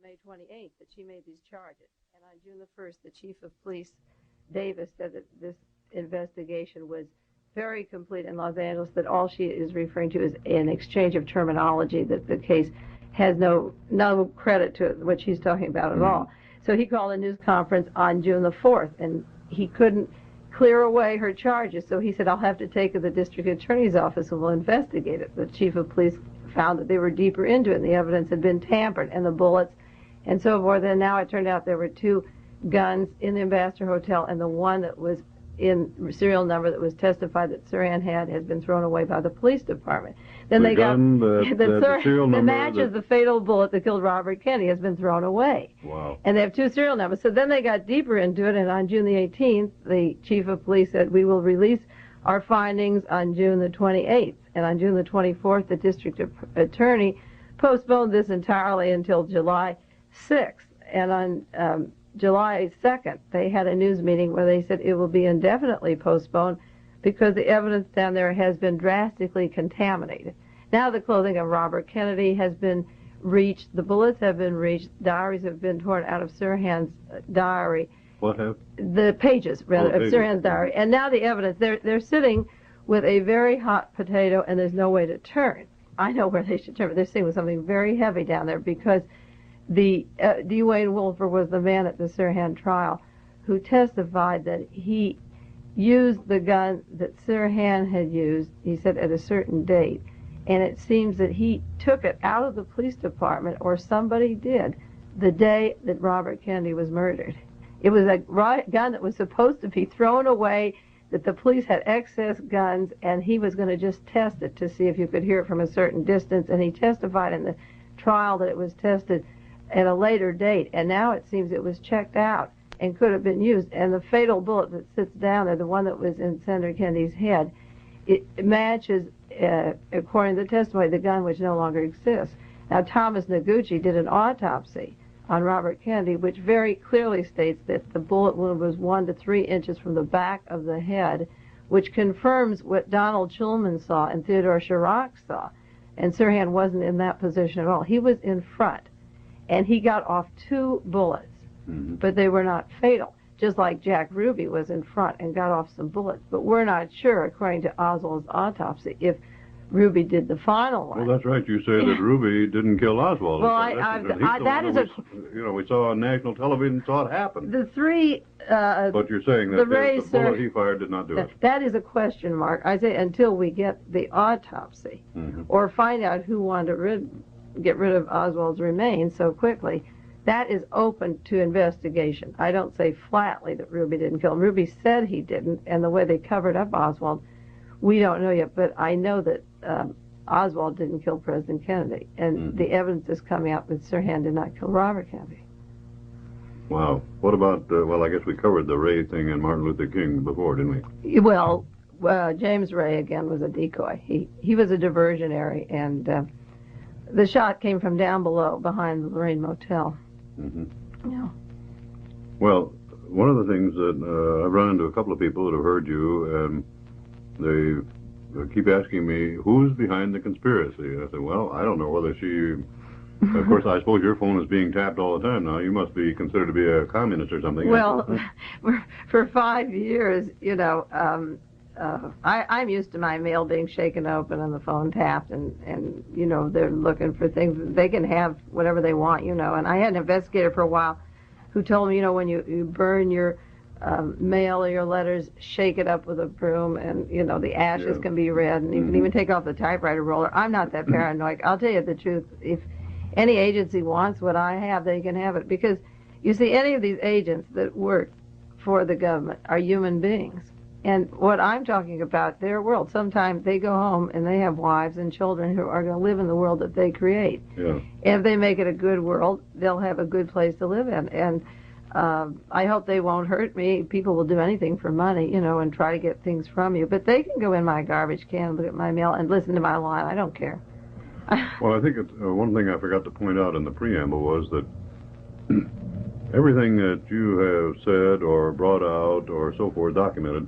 May 28th that she made these charges. And on June the 1st, the chief of police, Davis, said that this investigation was very complete in Los Angeles, that all she is referring to is an exchange of terminology, that the case has no credit to what she's talking about at all. So he called a news conference on June the 4th, and he couldn't clear away her charges. So he said, I'll have to take it to the district attorney's office and we'll investigate it. The chief of police found that they were deeper into it, and the evidence had been tampered, and the bullets and so forth. And now it turned out there were 2 guns in the Ambassador Hotel, and the one that was in serial number that was testified that Sirhan had has been thrown away by the police department. Then the they gun got the serial number the matches, the fatal bullet that killed Robert Kennedy has been thrown away. Wow. And they have 2 serial numbers. So then they got deeper into it, and on June the 18th, the chief of police said, we will release our findings on June the 28th. And on June the 24th, the district attorney postponed this entirely until July 6th. And on July 2nd, they had a news meeting where they said it will be indefinitely postponed because the evidence down there has been drastically contaminated. Now the clothing of Robert Kennedy has been reached, the bullets have been reached, diaries have been torn out of Sirhan's diary. What have? The pages, rather, of Sirhan's diary. And now the evidence, they're sitting with a very hot potato and there's no way to turn. I know where they should turn, but they're sitting with something very heavy down there because D. Wayne Wolfer was the man at the Sirhan trial who testified that he used the gun that Sirhan had used, he said, at a certain date. And it seems that he took it out of the police department, or somebody did, the day that Robert Kennedy was murdered. It was a gun that was supposed to be thrown away, that the police had excess guns, and he was going to just test it to see if you could hear it from a certain distance. And he testified in the trial that it was tested at a later date, and now it seems it was checked out and could have been used. And the fatal bullet that sits down there, the one that was in Senator Kennedy's head, it matches, according to the testimony, the gun which no longer exists. Now, Thomas Noguchi did an autopsy on Robert Kennedy, which very clearly states that the bullet wound was 1 to 3 inches from the back of the head, which confirms what Donald Shulman saw and Theodore Chirac saw. And Sirhan wasn't in that position at all. He was in front. And he got off 2 bullets, but they were not fatal, just like Jack Ruby was in front and got off some bullets. But we're not sure, according to Oswald's autopsy, if Ruby did the final one. Well, that's right. You say that Ruby didn't kill Oswald. Well, we saw on national television, saw it happen. The 3... but you're saying that the bullet he fired did not do it. That is a question mark. I say until we get the autopsy or find out who wanted to get rid of Oswald's remains so quickly, that is open to investigation. I don't say flatly that Ruby didn't kill him. Ruby said he didn't, and the way they covered up Oswald, we don't know yet, but I know that Oswald didn't kill President Kennedy, and the evidence is coming out that Sirhan did not kill Robert Kennedy. Wow. What about, well, I guess we covered the Ray thing and Martin Luther King before, didn't we? Well, James Ray, again, was a decoy. He was a diversionary, and the shot came from down below, behind the Lorraine Motel. Yeah. Well, one of the things that I've run into a couple of people that have heard you, they keep asking me, who's behind the conspiracy? I said, well, I don't know whether she... Of course, I suppose your phone is being tapped all the time now. You must be considered to be a communist or something. Well, for 5 years, I'm used to my mail being shaken open and the phone tapped, and they're looking for things. They can have whatever they want, and I had an investigator for a while who told me, when you burn your mail or your letters, shake it up with a broom, and the ashes can be red, and you can even take off the typewriter roller. I'm not that paranoid. I'll tell you the truth. If any agency wants what I have, they can have it, because you see, any of these agents that work for the government are human beings. And what I'm talking about, their world, sometimes they go home and they have wives and children who are going to live in the world that they create. Yeah. And if they make it a good world, they'll have a good place to live in. And I hope they won't hurt me. People will do anything for money, and try to get things from you. But they can go in my garbage can, look at my mail, and listen to my line. I don't care. Well, I think one thing I forgot to point out in the preamble was that everything that you have said or brought out or so forth, documented,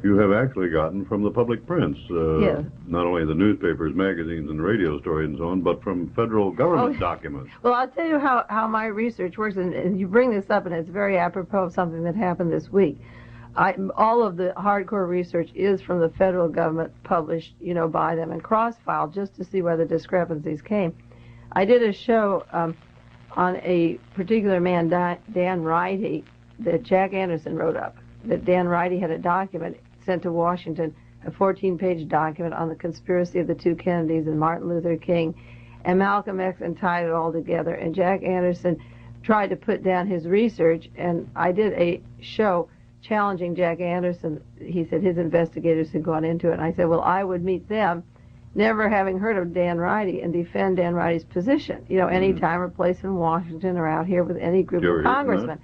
you have actually gotten from the public prints. Yes. Not only the newspapers, magazines, and radio stories and so on, but from federal government documents. Well, I'll tell you how my research works, and you bring this up, and it's very apropos of something that happened this week. All of the hardcore research is from the federal government, published, by them, and cross-filed just to see where the discrepancies came. I did a show on a particular man, Dan Righty, that Jack Anderson wrote up. That Dan Righty had a document sent to Washington, a 14-page document on the conspiracy of the two Kennedys and Martin Luther King and Malcolm X, and tied it all together. And Jack Anderson tried to put down his research, and I did a show challenging Jack Anderson. He said his investigators had gone into it, and I said, well, I would meet them, never having heard of Dan Righty, and defend Dan Righty's position, any time or place in Washington or out here with any group of congressmen.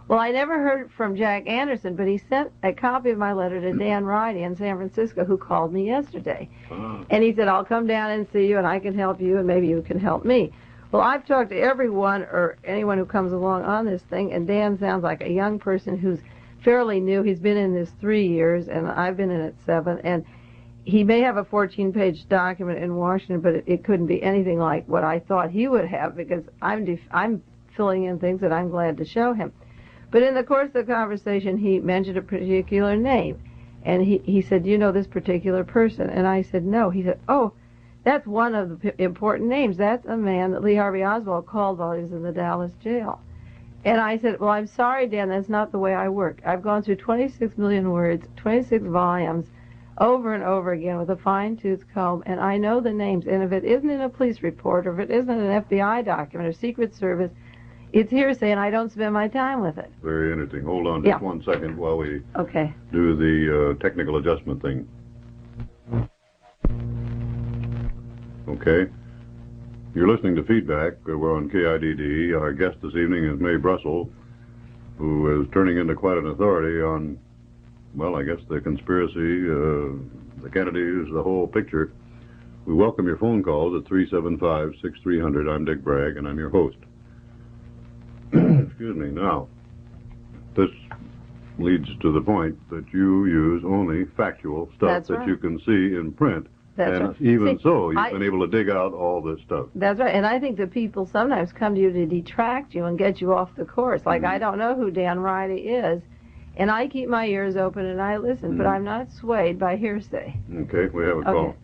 Well, I never heard from Jack Anderson, but he sent a copy of my letter to Dan Righty in San Francisco, who called me yesterday. And he said, I'll come down and see you, and I can help you, and maybe you can help me. Well, I've talked to everyone or anyone who comes along on this thing, and Dan sounds like a young person who's fairly new. He's been in this 3 years, and I've been in it 7, and he may have a 14-page document in Washington, but it couldn't be anything like what I thought he would have, because I'm filling in things that I'm glad to show him. But in the course of the conversation, he mentioned a particular name, and he said, do you know this particular person? And I said, no. He said, oh, that's one of the important names. That's a man that Lee Harvey Oswald called while he was in the Dallas jail. And I said, well, I'm sorry, Dan, that's not the way I work. I've gone through 26 million words, 26 volumes, over and over again with a fine-tooth comb, and I know the names. And if it isn't in a police report, or if it isn't an FBI document or Secret Service, it's hearsay, and I don't spend my time with it. Very interesting. Hold on just 1 second while we do the technical adjustment thing. Okay. You're listening to Feedback. We're on KIDD. Our guest this evening is Mae Brussell, who is turning into quite an authority on, well, I guess the conspiracy, the Kennedys, the whole picture. We welcome your phone calls at 375-6300. I'm Dick Bragg, and I'm your host. Excuse me. Now, this leads to the point that you use only factual stuff that you can see in print. Even so, you've been able to dig out all this stuff. That's right. And I think that people sometimes come to you to detract you and get you off the course. Like, I don't know who Dan Righty is, and I keep my ears open and I listen, but I'm not swayed by hearsay. Okay, we have a call.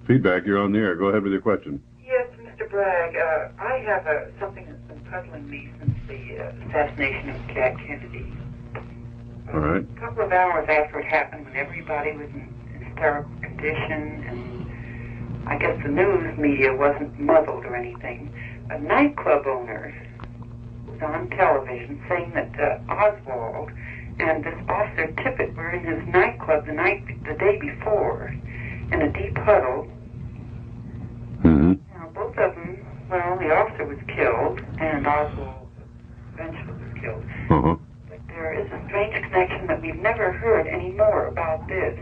Feedback, you're on the air. Go ahead with your question. Yes, Mr. Bragg. I have something that's been puzzling me since the assassination of Jack Kennedy. All right. A couple of hours after it happened, when everybody was in hysterical condition, and I guess the news media wasn't muzzled or anything, a nightclub owner was on television saying that Oswald and this officer Tippett were in his nightclub the day before in a deep huddle. Now, both of them, well, the officer was killed, and Oswald eventually was killed. But there is a strange connection that we've never heard any more about this.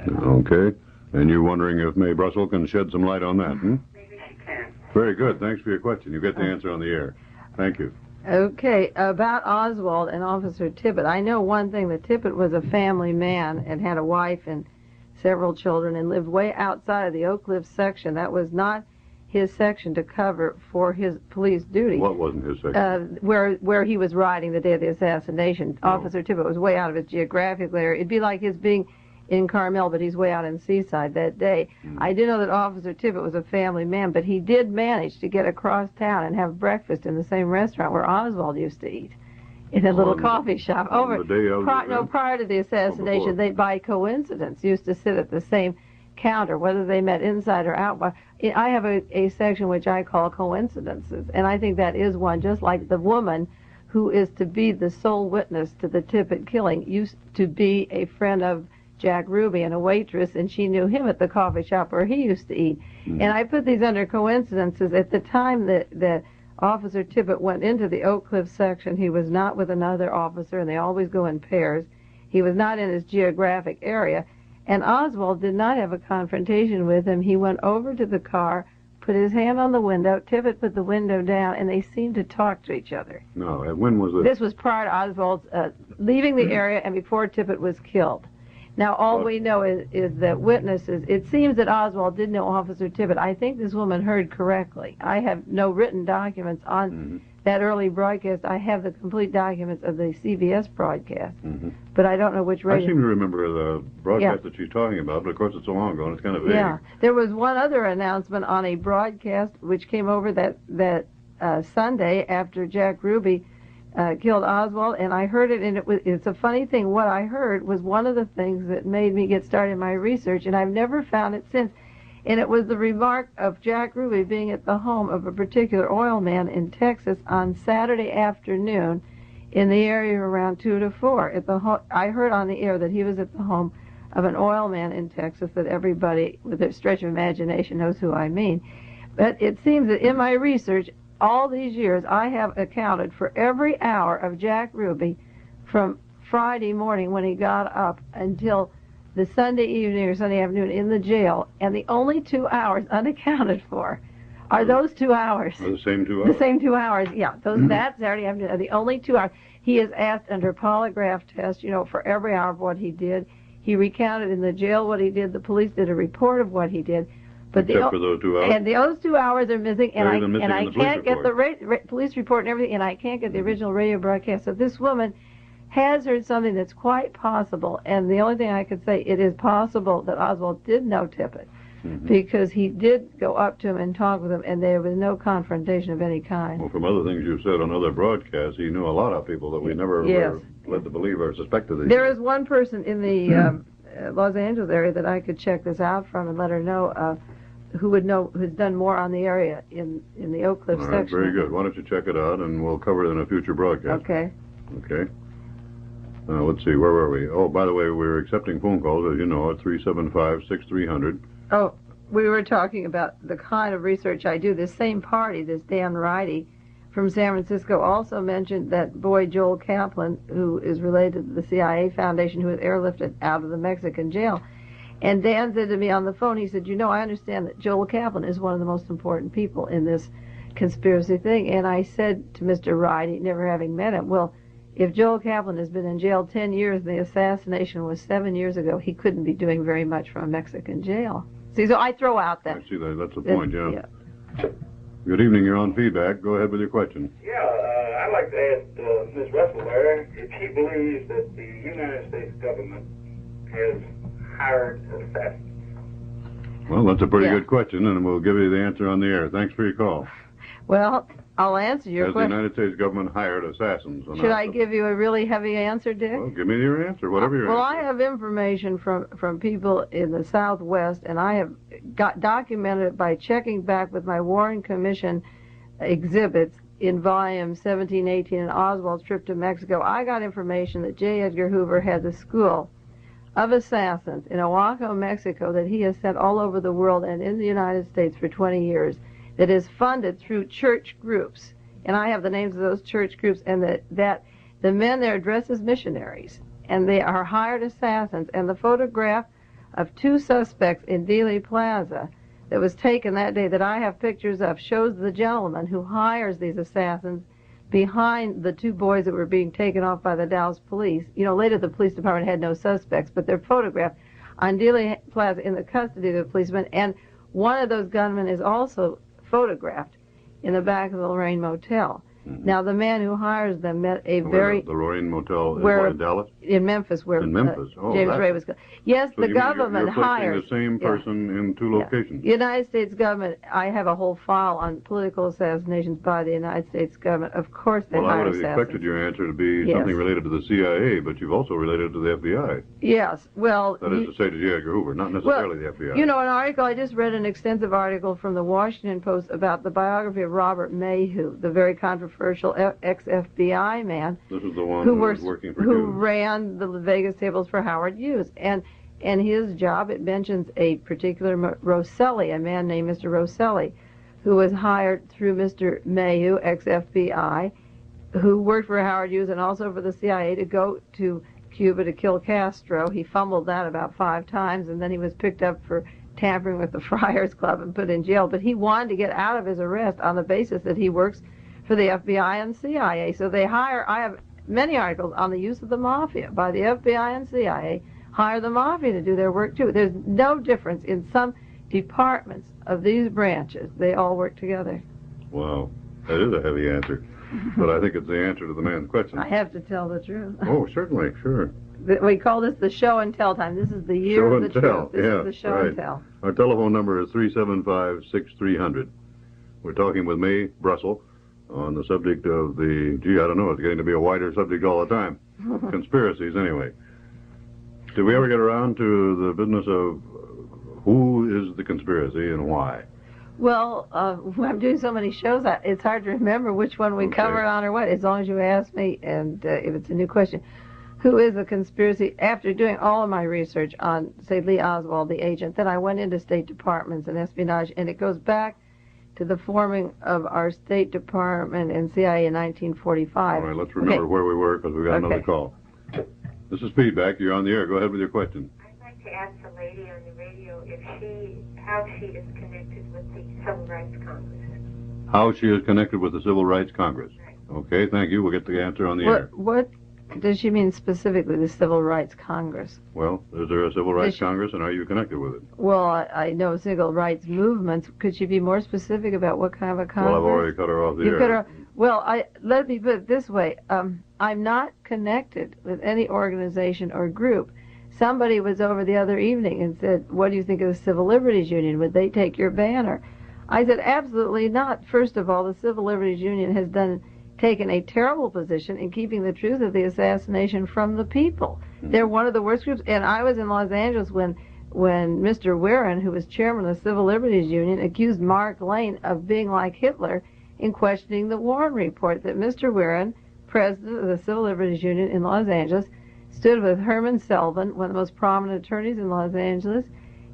Okay. And you're wondering if Mae Brussell can shed some light on that, Maybe she can. Very good. Thanks for your question. You get the answer on the air. Thank you. Okay. About Oswald and Officer Tippett, I know one thing, that Tippett was a family man and had a wife and several children and lived way outside of the Oak Cliff section. That was not his section to cover for his police duty. What wasn't his section? Where he was riding the day of the assassination. Officer Tippett was way out of his geographical area. It'd be like his being in Carmel, but he's way out in Seaside that day. I do know that Officer Tippett was a family man, but he did manage to get across town and have breakfast in the same restaurant where Oswald used to eat, in a little coffee shop. Prior to the assassination, they, by coincidence, used to sit at the same counter, whether they met inside or out. I have a section which I call coincidences, and I think that is one, just like the woman who is to be the sole witness to the Tippett killing used to be a friend of Jack Ruby and a waitress, and she knew him at the coffee shop where he used to eat. And I put these under coincidences. At the time that Officer Tippett went into the Oak Cliff section, he was not with another officer, and they always go in pairs. He was not in his geographic area, and Oswald did not have a confrontation with him. He went over to the car, put his hand on the window, Tippett put the window down, and they seemed to talk to each other. No, when was this? This was prior to Oswald's leaving the area and before Tippett was killed. Now, all we know is that witnesses, it seems that Oswald did know Officer Tippit. I think this woman heard correctly. I have no written documents on that early broadcast. I have the complete documents of the CBS broadcast, but I don't know which radio. I seem to remember the broadcast that she's talking about, but of course it's so long ago and it's kind of vague. Yeah, there was one other announcement on a broadcast which came over that Sunday after Jack Ruby killed Oswald, and I heard it, and it's a funny thing. What I heard was one of the things that made me get started in my research, and I've never found it since. And it was the remark of Jack Ruby being at the home of a particular oil man in Texas on Saturday afternoon in the area around 2 to 4. I heard on the air that he was at the home of an oil man in Texas that everybody with a stretch of imagination knows who I mean. But it seems that in my research, all these years, I have accounted for every hour of Jack Ruby from Friday morning when he got up until the Sunday evening or Sunday afternoon in the jail, and the only 2 hours unaccounted for are those 2 hours. The same 2 hours? The same 2 hours, yeah. That Saturday afternoon are the only 2 hours. He is asked under polygraph test, for every hour of what he did. He recounted in the jail what he did. The police did a report of what he did. But except for those 2 hours? And those 2 hours are missing, and I can't get report. the police report and everything, and I can't get the original radio broadcast. So this woman has heard something that's quite possible, and the only thing I could say, it is possible that Oswald did know Tippit, because he did go up to him and talk with him, and there was no confrontation of any kind. Well, from other things you've said on other broadcasts, he knew a lot of people that we never were led to believe or suspected. There is one person in the Los Angeles area that I could check this out from and let her know, who would know, who's done more on the area in the Oak Cliff section. Very good. Why don't you check it out, and we'll cover it in a future broadcast. Okay. Okay. Let's see, where were we? Oh, by the way, we're accepting phone calls, as you know, at 375-6300. Oh, we were talking about the kind of research I do. This same party, this Dan Ridey from San Francisco, also mentioned that boy Joel Kaplan, who is related to the CIA Foundation, who was airlifted out of the Mexican jail. And Dan said to me on the phone, he said, I understand that Joel Kaplan is one of the most important people in this conspiracy thing. And I said to Mr. Ridey, never having met him, well, if Joel Kaplan has been in jail 10 years and the assassination was 7 years ago, he couldn't be doing very much from a Mexican jail. See, so I throw out that. I see that. That's the point, yeah. Good evening. You're on feedback. Go ahead with your question. Yeah, I'd like to ask Ms. Russell there if she believes that the United States government has hired assassins. Well, that's a pretty good question, and we'll give you the answer on the air. Thanks for your call. Well, I'll answer your question. Has the United States government hired assassins? Should I give you a really heavy answer, Dick? Well, give me your answer, whatever your answer. Well, I have information from people in the Southwest, and I have documented it by checking back with my Warren Commission exhibits in volume 1718 in Oswald's trip to Mexico. I got information that J. Edgar Hoover has a school of assassins in Oaxaca, Mexico, that he has sent all over the world and in the United States for 20 years, that is funded through church groups. And I have the names of those church groups, and that the men there are dressed as missionaries, and they are hired assassins. And the photograph of 2 suspects in Dealey Plaza that was taken that day that I have pictures of shows the gentleman who hires these assassins behind the 2 boys that were being taken off by the Dallas police. Later the police department had no suspects, but they're photographed on Dealey Plaza in the custody of the policeman. And one of those gunmen is also photographed in the back of the Lorraine Motel. Now, the man who hires them met a very... The Lorraine Motel in Dallas? In Memphis, where James Ray was... Yes, so the government hires... the same person in 2 locations. The United States government, I have a whole file on political assassinations by the United States government. Of course they hire assassins. Well, I would have expected your answer to be something related to the CIA, but you've also related to the FBI. Yes, well... That is to say to J. Edgar Hoover, not necessarily the FBI. An article, I just read an extensive article from the Washington Post about the biography of Robert Mayhew, the very controversial ex-FBI man. This is the one who was working for who ran the Vegas tables for Howard Hughes. And his job, it mentions a particular Rosselli, a man named Mr. Rosselli, who was hired through Mr. Mayhew, ex-FBI, who worked for Howard Hughes and also for the CIA, to go to Cuba to kill Castro. He fumbled that about 5 times, and then he was picked up for tampering with the Friars Club and put in jail. But he wanted to get out of his arrest on the basis that he works for the FBI and CIA. So they hire, I have many articles on the use of the mafia by the FBI and CIA hire the mafia to do their work too. There's no difference in some departments of these branches. They all work together. Wow, that is a heavy answer, but I think it's the answer to the man's question. I have to tell the truth. Oh, certainly, sure. We call this the show and tell time. This is the year Show of the and tell. truth. This is the show right. and tell. Our telephone number is 375-6300. We're talking with Mae Brussell on the subject of the, I don't know, it's getting to be a wider subject all the time. Conspiracies, anyway. Did we ever get around to the business of who is the conspiracy and why? Well, I'm doing so many shows, it's hard to remember which one we covered on or what, as long as you ask me, and if it's a new question. Who is a conspiracy? After doing all of my research on, say, Lee Oswald, the agent, then I went into State Departments and espionage, and it goes back to the forming of our State Department and CIA in 1945. All right, let's remember where we were, because we've got another call. This is Feedback. You're on the air. Go ahead with your question. I'd like to ask the lady on the radio how she is connected with the Civil Rights Congress. How she is connected with the Civil Rights Congress. Right. Okay, thank you. We'll get the answer on the air. What does she mean specifically, the Civil Rights Congress? Well, is there a Civil Rights Congress, and are you connected with it? Well, I know civil rights movements. Could she be more specific about what kind of a Congress? Well, I've already cut her off the air. Well, let me put it this way. I'm not connected with any organization or group. Somebody was over the other evening and said, what do you think of the Civil Liberties Union? Would they take your banner? I said, absolutely not. First of all, the Civil Liberties Union has taken a terrible position in keeping the truth of the assassination from the people. They're one of the worst groups. And I was in Los Angeles when Mr. Warren, who was chairman of the Civil Liberties Union, accused Mark Lane of being like Hitler in questioning the Warren Report, that Mr. Warren, president of the Civil Liberties Union in Los Angeles, stood with Herman Selvin, one of the most prominent attorneys in Los Angeles,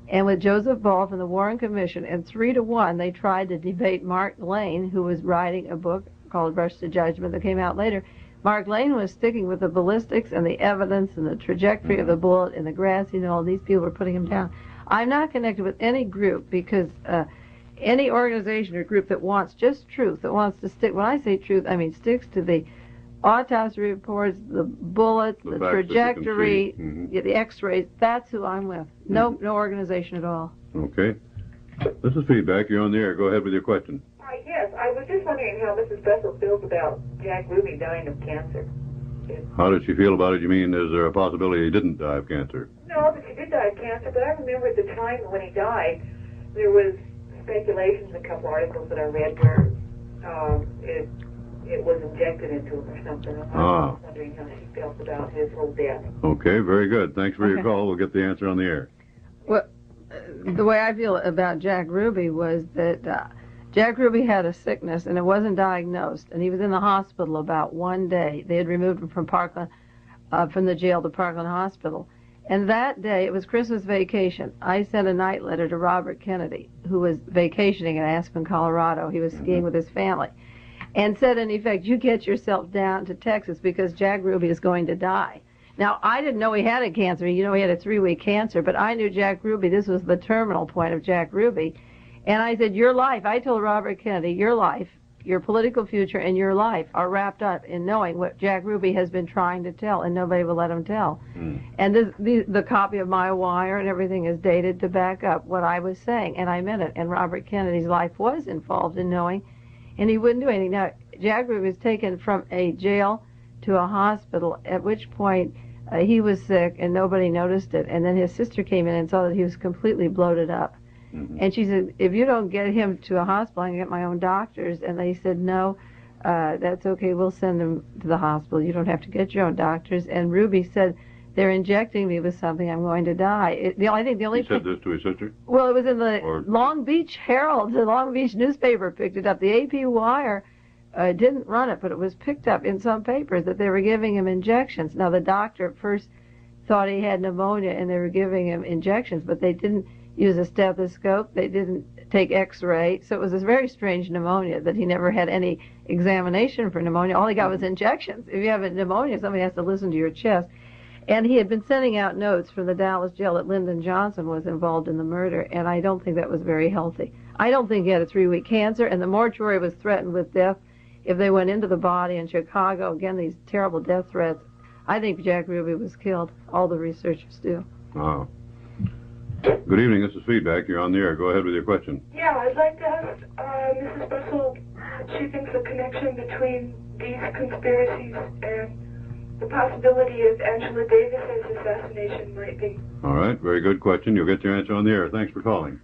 and with Joseph Ball from the Warren Commission, and 3-1 they tried to debate Mark Lane, who was writing a book called Rush to Judgment that came out later. Mark Lane was sticking with the ballistics and the evidence and the trajectory of the bullet and the grass. All these people were putting him down. I'm not connected with any group because any organization or group that wants just truth, that wants to stick, when I say truth, I mean sticks to the autopsy reports, the bullets, the trajectory, the x-rays, that's who I'm with. No organization at all. Okay. This is Feedback. You're on the air. Go ahead with your question. Yes, I was just wondering how Mrs. Brussell feels about Jack Ruby dying of cancer. How did she feel about it? You mean, is there a possibility he didn't die of cancer? No, but she did die of cancer, but I remember at the time when he died, there was speculations, a couple articles that I read where it was injected into him or something. And I was wondering how she felt about his whole death. Okay, very good. Thanks for your call. We'll get the answer on the air. Well, the way I feel about Jack Ruby was that Jack Ruby had a sickness, and it wasn't diagnosed, and he was in the hospital about one day. They had removed him from Parkland, from the jail to Parkland Hospital. And that day, it was Christmas vacation. I sent a night letter to Robert Kennedy, who was vacationing in Aspen, Colorado. He was skiing with his family. And said, in effect, you get yourself down to Texas because Jack Ruby is going to die. Now, I didn't know he had a cancer. He had a 3-week cancer, but I knew Jack Ruby. This was the terminal point of Jack Ruby. And I said, your life, I told Robert Kennedy, your life, your political future and your life are wrapped up in knowing what Jack Ruby has been trying to tell, and nobody will let him tell. And the copy of my wire and everything is dated to back up what I was saying, and I meant it. And Robert Kennedy's life was involved in knowing, and he wouldn't do anything. Now, Jack Ruby was taken from a jail to a hospital, at which point he was sick and nobody noticed it. And then his sister came in and saw that he was completely bloated up. And she said, if you don't get him to a hospital, I can get my own doctors. And they said, no, that's okay. We'll send him to the hospital. You don't have to get your own doctors. And Ruby said, they're injecting me with something. I'm going to die. I think the only... He said this to his sister? Well, it was in the Long Beach Herald. The Long Beach newspaper picked it up. The AP Wire didn't run it, but it was picked up in some papers that they were giving him injections. Now, the doctor at first thought he had pneumonia, and they were giving him injections, but they didn't use a stethoscope. They didn't take x-ray. So it was this very strange pneumonia that he never had any examination for pneumonia. All he got was injections. If you have a pneumonia, somebody has to listen to your chest. And he had been sending out notes from the Dallas jail that Lyndon Johnson was involved in the murder, and I don't think that was very healthy. I don't think he had a 3-week cancer, and the mortuary was threatened with death if they went into the body in Chicago. Again, these terrible death threats. I think Jack Ruby was killed. All the researchers do. Ah. Good evening. This is Feedback. You're on the air. Go ahead with your question. Yeah, I'd like to ask Mrs. Brussell what she thinks the connection between these conspiracies and the possibility of Angela Davis's assassination might be. All right. Very good question. You'll get your answer on the air. Thanks for calling.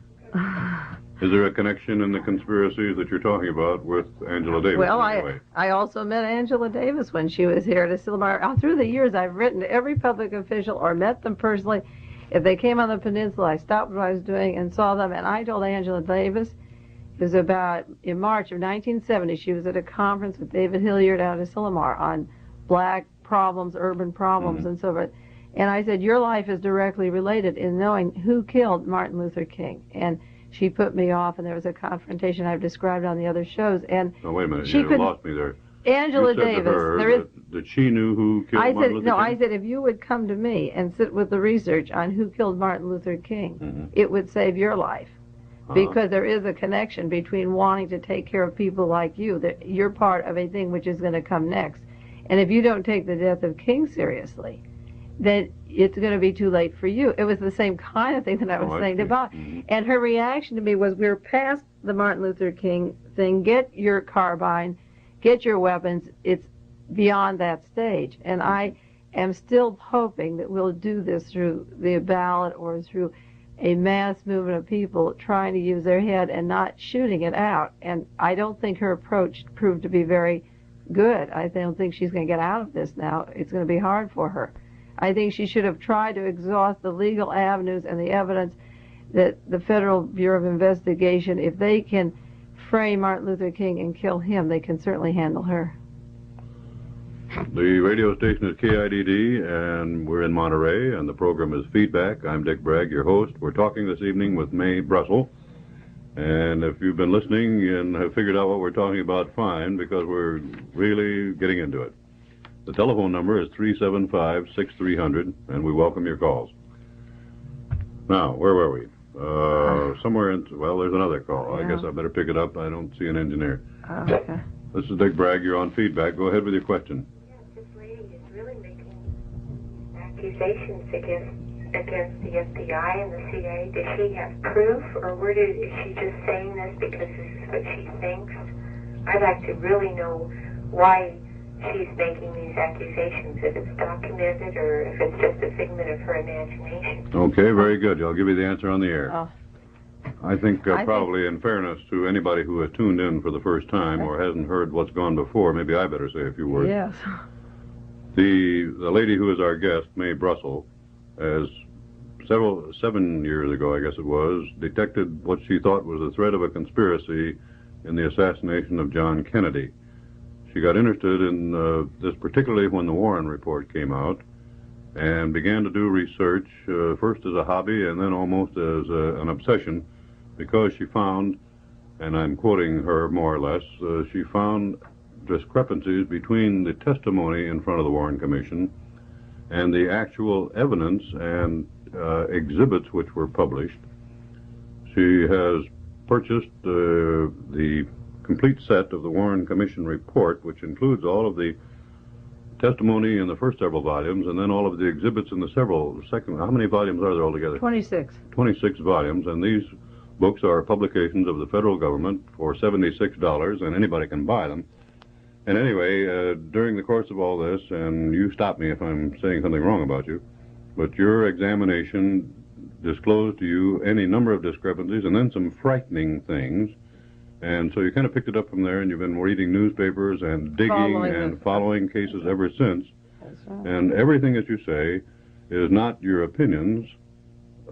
Is there a connection in the conspiracies that you're talking about with Angela Davis? Well, I also met Angela Davis when she was here at Asilomar. Through the years, I've written to every public official or met them personally. If they came on the peninsula, I stopped what I was doing and saw them. And I told Angela Davis, it was about in March of 1970, she was at a conference with David Hilliard out of Asilomar on black problems, urban problems, and so forth. And I said, your life is directly related in knowing who killed Martin Luther King. And she put me off, and there was a confrontation I've described on the other shows. And no, wait a minute. She lost me there. Angela you said Davis. To her there is. That she knew who killed Martin Luther King? No, I said if you would come to me and sit with the research on who killed Martin Luther King, it would save your life. Because there is a connection between wanting to take care of people like you, that you're part of a thing which is going to come next. And if you don't take the death of King seriously, then it's going to be too late for you. It was the same kind of thing that I was saying to Bob. And her reaction to me was, we're past the Martin Luther King thing. Get your carbine, get your weapons. It's beyond that stage. And I am still hoping that we'll do this through the ballot or through a mass movement of people trying to use their head and not shooting it out. And I don't think her approach proved to be very good. I don't think she's going to get out of this now. It's going to be hard for her. I think she should have tried to exhaust the legal avenues and the evidence that the Federal Bureau of Investigation, if they can frame Martin Luther King and kill him, they can certainly handle her. The radio station is KIDD, and we're in Monterey, and the program is Feedback. I'm Dick Bragg, your host. We're talking this evening with Mae Brussell. And if you've been listening and have figured out what we're talking about, fine, because we're really getting into it. The telephone number is 375-6300, and we welcome your calls. Now, where were we? Somewhere in, well, there's another call. Yeah. I guess I better pick it up. I don't see an engineer. Okay. This is Dick Bragg. You're on Feedback. Go ahead with your question. Yeah, this lady is really making accusations against the FBI and the CIA. Does she have proof, or is she just saying this because this is what she thinks? I'd like to really know why she's making these accusations, if it's documented or if it's just a figment of her imagination. Okay, very good. I'll give you the answer on the air. Oh. I think probably in fairness to anybody who has tuned in for the first time or hasn't heard what's gone before, maybe I better say a few words. Yes. The lady who is our guest, Mae Brussell, has 7 years ago, I guess it was, detected what she thought was the threat of a conspiracy in the assassination of John Kennedy. She got interested in this particularly when the Warren Report came out and began to do research, first as a hobby and then almost as an obsession, because she found, and I'm quoting her more or less, she found discrepancies between the testimony in front of the Warren Commission and the actual evidence and exhibits which were published. She has purchased the complete set of the Warren Commission report, which includes all of the testimony in the first several volumes and then all of the exhibits in the second. How many volumes are there altogether? 26. 26 volumes, and these books are publications of the federal government for $76, and anybody can buy them. And anyway, during the course of all this, and you stop me if I'm saying something wrong about you, but your examination disclosed to you any number of discrepancies and then some frightening things. And so you kind of picked it up from there, and you've been reading newspapers and digging following cases ever since. That's right. And everything that you say is not your opinions,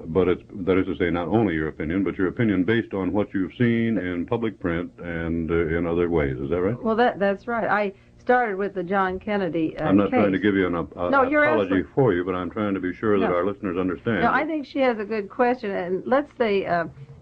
but that is to say, not only your opinion, but your opinion based on what you've seen in public print and in other ways. Is that right? Well, that's right. I started with the John Kennedy I'm not case. trying to give you an apology for you, but I'm trying to be sure that No. our listeners understand. No, I think she has a good question, and let's say,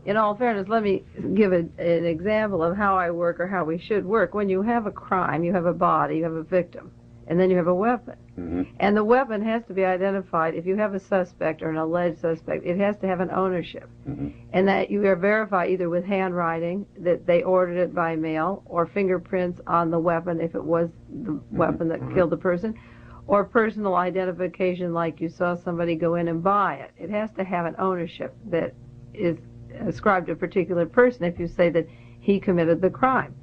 in all fairness, let me give an example of how I work or how we should work. When you have a crime, you have a body, you have a victim, and then you have a weapon. Mm-hmm. And the weapon has to be identified. If you have a suspect or an alleged suspect, it has to have an ownership. Mm-hmm. And that you are verified either with handwriting, that they ordered it by mail, or fingerprints on the weapon if it was the weapon that killed the person, or personal identification like you saw somebody go in and buy it. It has to have an ownership that is ascribed to a particular person if you say that he committed the crime.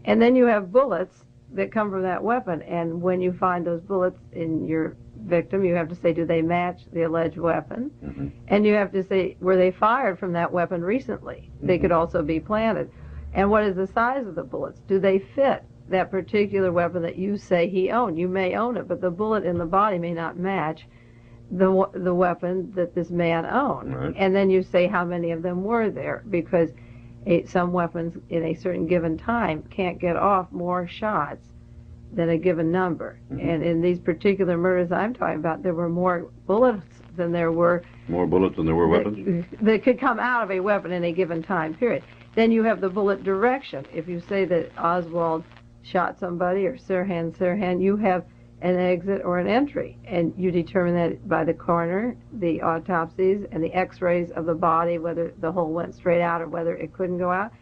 And then you have bullets that come from that weapon, and when you find those bullets in your victim, you have to say, do they match the alleged weapon? Mm-hmm. And you have to say, were they fired from that weapon recently? Mm-hmm. They could also be planted. And what is the size of the bullets? Do they fit that particular weapon that you say he owned? You may own it, but the bullet in the body may not match the weapon that this man owned. Right. And then you say how many of them were there, because some weapons in a certain given time can't get off more shots than a given number. Mm-hmm. And in these particular murders I'm talking about, there were more bullets than there were... More bullets than there were weapons? That could come out of a weapon in a given time period. Then you have the bullet direction. If you say that Oswald shot somebody or Sirhan, you have an exit or an entry, and you determine that by the coroner, the autopsies, and the x-rays of the body, whether the hole went straight out or whether it couldn't go out,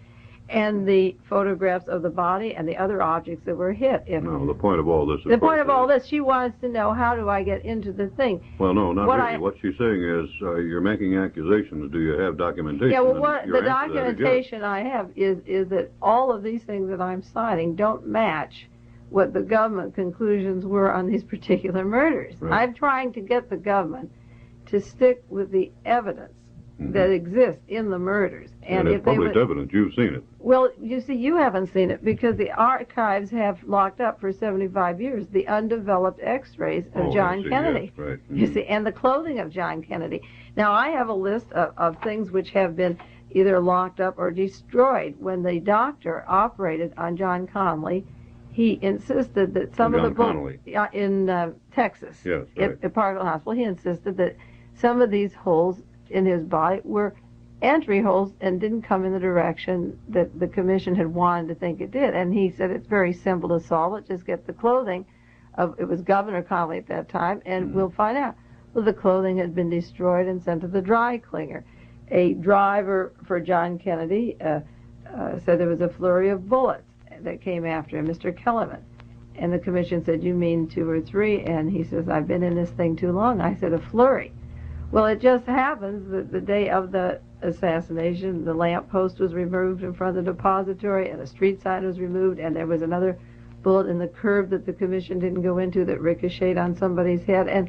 and the photographs of the body and the other objects that were hit. No, the point of all this is... The point of all this, she wants to know, how do I get into the thing? Well, no, not really. What she's saying is, you're making accusations. Do you have documentation? Yeah, well, the documentation I have is that all of these things that I'm citing don't match what the government conclusions were on these particular murders. Right. I'm trying to get the government to stick with the evidence that exists in the murders. And it's published evidence. You've seen it. Well, you see, you haven't seen it because the archives have locked up for 75 years the undeveloped x-rays of John Kennedy. Yes, right. You see, and the clothing of John Kennedy. Now, I have a list of things which have been either locked up or destroyed. When the doctor operated on John Connolly, he insisted that some of the bullets in Texas, yes, right. at Parkland Hospital, he insisted that some of these holes in his body were entry holes and didn't come in the direction that the commission had wanted to think it did. And he said it's very simple to solve it. Just get the clothing of, it was Governor Connolly at that time, and we'll find out. Well, the clothing had been destroyed and sent to the dry cleaner. A driver for John Kennedy said there was a flurry of bullets that came after him, Mr. Kellerman. And the commission said, you mean 2 or 3? And he says, I've been in this thing too long. I said, a flurry. Well, it just happens that the day of the assassination, the lamp post was removed in front of the depository, and the street sign was removed, and there was another bullet in the curb that the commission didn't go into that ricocheted on somebody's head. And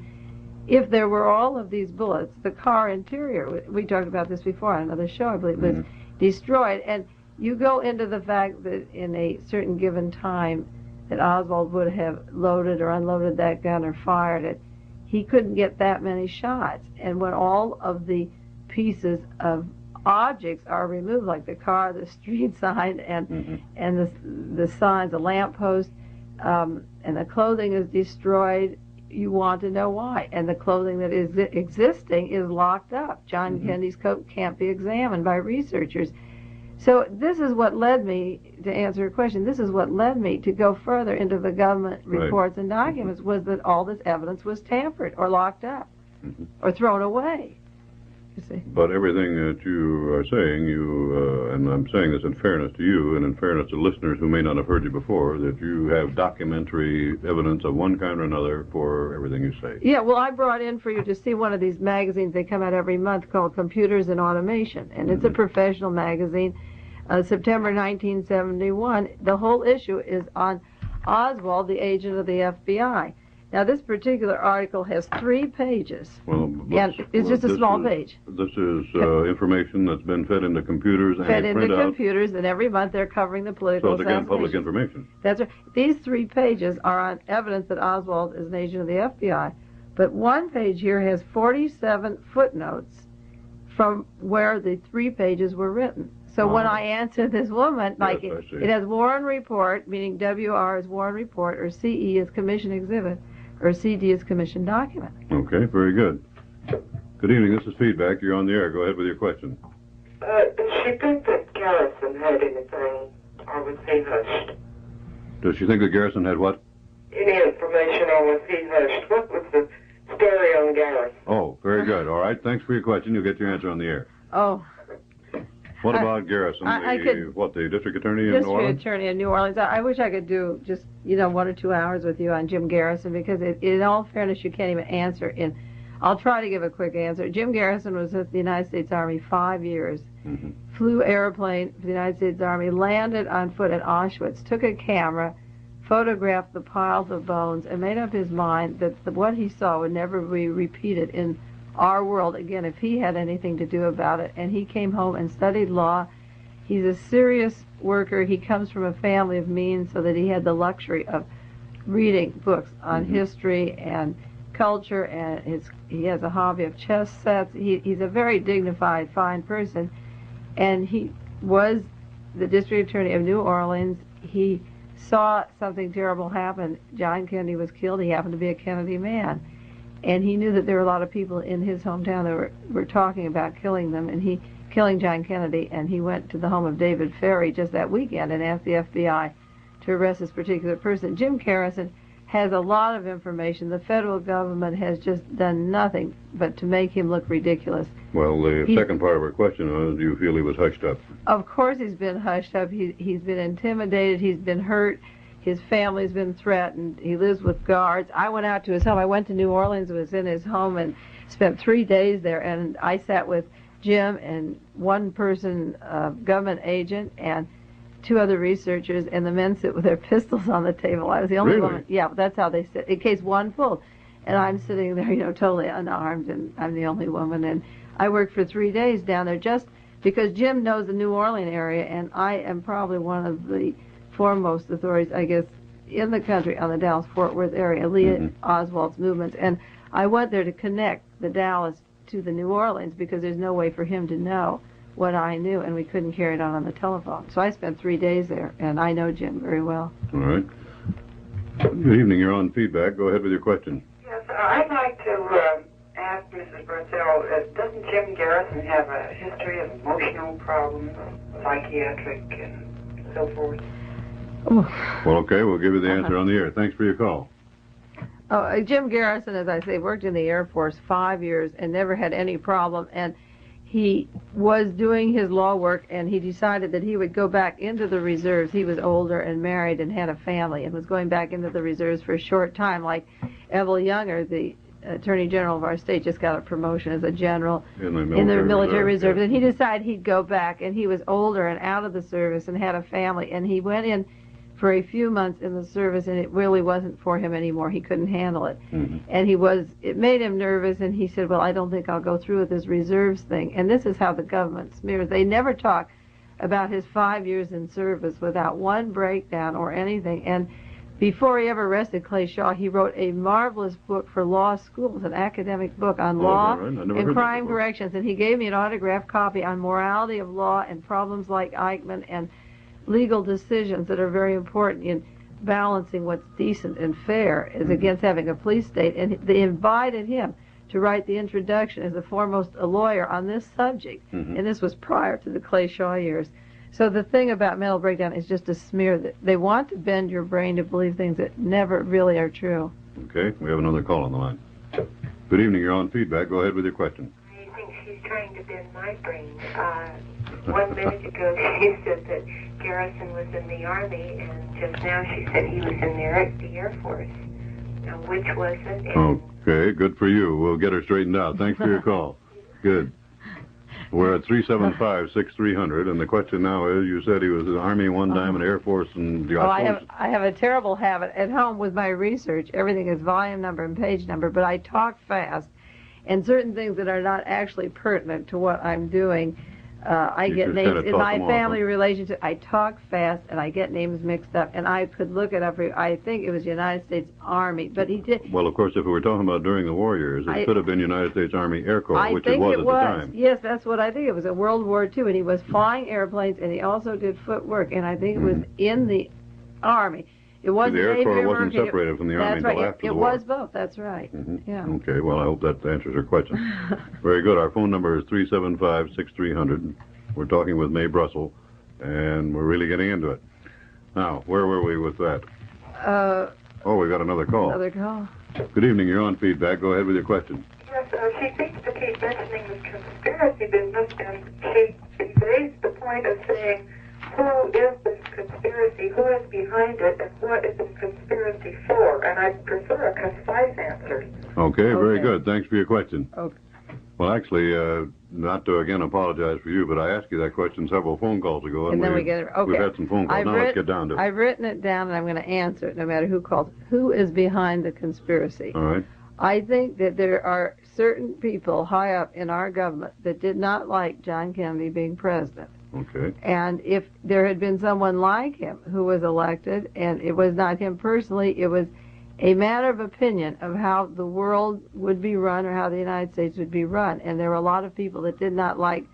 if there were all of these bullets, the car interior, we talked about this before on another show, I believe, was destroyed. And you go into the fact that in a certain given time that Oswald would have loaded or unloaded that gun or fired it, he couldn't get that many shots. And when all of the pieces of objects are removed, like the car, the street sign, and the signs, the lamppost, and the clothing is destroyed, you want to know why. And the clothing that is existing is locked up. John Kennedy's coat can't be examined by researchers. So this is what led me, to answer your question, this is what led me to go further into the government reports and documents, was that all this evidence was tampered or locked up or thrown away. You see. But everything that you are saying, and I'm saying this in fairness to you and in fairness to listeners who may not have heard you before, that you have documentary evidence of one kind or another for everything you say. Yeah, well, I brought in for you to see one of these magazines. They come out every month called Computers and Automation, and it's a professional magazine. September 1971, the whole issue is on Oswald, the agent of the FBI. Now, this particular article has 3 pages, and it's just a small page. This is information that's been fed into computers and fed into computers, and every month they're covering the political assassination. So it's again public information. That's right. These 3 pages are on evidence that Oswald is an agent of the FBI, but one page here has 47 footnotes from where the 3 pages were written. So when I answer this woman, like it has Warren Report, meaning WR is Warren Report, or CE is Commission Exhibit, or CD is Commission Document. Okay, very good. Good evening, this is Feedback. You're on the air. Go ahead with your question. Does she think that Garrison had anything, or was he hushed? Does she think that Garrison had what? Any information, or was he hushed? What was the story on Garrison? Oh, very good. All right, thanks for your question. You'll get your answer on the air. Oh. What about Garrison, the district attorney in New Orleans? District attorney in New Orleans. I wish I could do just, 1 or 2 hours with you on Jim Garrison, because in all fairness, you can't even answer. I'll try to give a quick answer. Jim Garrison was with the United States Army 5 years, flew airplane for the United States Army, landed on foot at Auschwitz, took a camera, photographed the piles of bones, and made up his mind that what he saw would never be repeated in our world again if he had anything to do about it. And he came home and studied law. He's a serious worker. He comes from a family of means, so that he had the luxury of reading books on history and culture, and he has a hobby of chess sets. He's a very dignified, fine person, and he was the district attorney of New Orleans. He saw something terrible happen. John Kennedy was killed. He happened to be a Kennedy man, and he knew that there were a lot of people in his hometown that were talking about killing them, and killing John Kennedy, and he went to the home of David Ferrie just that weekend and asked the FBI to arrest this particular person. Jim Garrison has a lot of information. The federal government has just done nothing but to make him look ridiculous. Well, the second part of her question was, do you feel he was hushed up? Of course he's been hushed up. He's been intimidated. He's been hurt. His family's been threatened. He lives with guards. I went out to his home. I went to New Orleans, was in his home, and spent 3 days there. And I sat with Jim and one person, government agent, and 2 other researchers, and the men sit with their pistols on the table. I was the only woman. Yeah, that's how they sit, in case one pulled. And I'm sitting there, totally unarmed, and I'm the only woman. And I worked for 3 days down there just because Jim knows the New Orleans area, and I am probably one of the foremost authorities, I guess, in the country on the Dallas-Fort Worth area, Lee Oswald's movements. And I went there to connect the Dallas to the New Orleans, because there's no way for him to know what I knew, and we couldn't carry it on the telephone. So I spent 3 days there, and I know Jim very well. All right. Good evening. You're on feedback. Go ahead with your question. Yes, I'd like to ask Mrs. Brussell, doesn't Jim Garrison have a history of emotional problems, psychiatric and so forth? Well, okay, we'll give you the answer on the air. Thanks for your call. Jim Garrison, as I say, worked in the Air Force 5 years and never had any problem. And he was doing his law work, and he decided that he would go back into the reserves. He was older and married and had a family, and was going back into the reserves for a short time. Like Evel Younger, the Attorney General of our state, just got a promotion as a general in the military reserve. And he decided he'd go back, and he was older and out of the service and had a family. And he went in for a few months in the service, and it really wasn't for him anymore. He couldn't handle it. And it made him nervous, and he said, well, I don't think I'll go through with this reserves thing. And this is how the government smears. They never talk about his 5 years in service without one breakdown or anything. And before he ever arrested Clay Shaw, he wrote a marvelous book for law schools, an academic book on law and crime corrections. And he gave me an autographed copy on morality of law and problems like Eichmann and legal decisions that are very important in balancing what's decent and fair as against having a police state. And they invited him to write the introduction as the foremost lawyer on this subject. And this was prior to the Clay Shaw years. So the thing about mental breakdown is just a smear. That they want to bend your brain to believe things that never really are true. Okay, we have another call on the line. Good evening, you're on feedback. Go ahead with your question. I think she's trying to bend my brain. 1 minute ago she said that Garrison was in the Army, and just now she said he was in the Air Force. Now, which was it? Okay, good for you. We'll get her straightened out. Thanks for your call. Good. We're at 375-6300, and the question now is, you said he was in the Army one time and Air Force and the I have a terrible habit at home with my research. Everything is volume number and page number, but I talk fast, and certain things that are not actually pertinent to what I'm doing, I get names in my family relationship. I talk fast, and I get names mixed up, and I could look it up for you. I think it was United States Army, but he did. Well, of course, if we were talking about during the war years, it could have been United States Army Air Corps, which it was at the time. Yes, that's what I think. It was in World War II, and he was flying airplanes, and he also did footwork, and I think it was in the Army. It wasn't the Air Corps wasn't separated from the Army until after the war. It was both, that's right. Yeah. Okay, well, I hope that answers her question. Very good. Our phone number is 375-6300. We're talking with Mae Brussell, and we're really getting into it. Now, where were we with that? We got another call. Another call. Good evening. You're on feedback. Go ahead with your question. Yes, she seems to keep mentioning the conspiracy business, and she raised the point of saying, who is this conspiracy, who is behind it, and what is the conspiracy for? And I prefer a concise answer. Okay, very good. Thanks for your question. Okay. Well, actually, not to again apologize for you, but I asked you that question several phone calls ago, And then we get it. Okay. we've had some phone calls. Now let's get down to it. I've written it down, and I'm going to answer it no matter who calls. Who is behind the conspiracy? All right. I think that there are certain people high up in our government that did not like John Kennedy being president. Okay. And if there had been someone like him who was elected, and it was not him personally, it was a matter of opinion of how the world would be run or how the United States would be run. And there were a lot of people that did not like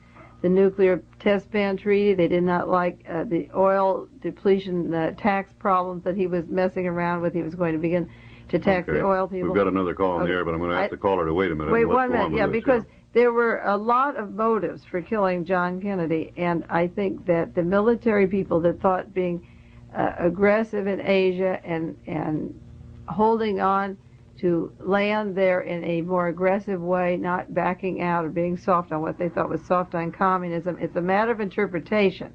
the nuclear test ban treaty. They did not like the oil depletion, the tax problems that he was messing around with. He was going to begin to tax the oil people. We've got another call in the air, but I'm going to ask the caller to wait a minute. Wait 1 minute, yeah, because there were a lot of motives for killing John Kennedy, and I think that the military people that thought being aggressive in Asia and holding on to land there in a more aggressive way, not backing out or being soft on what they thought was soft on communism. It's a matter of interpretation.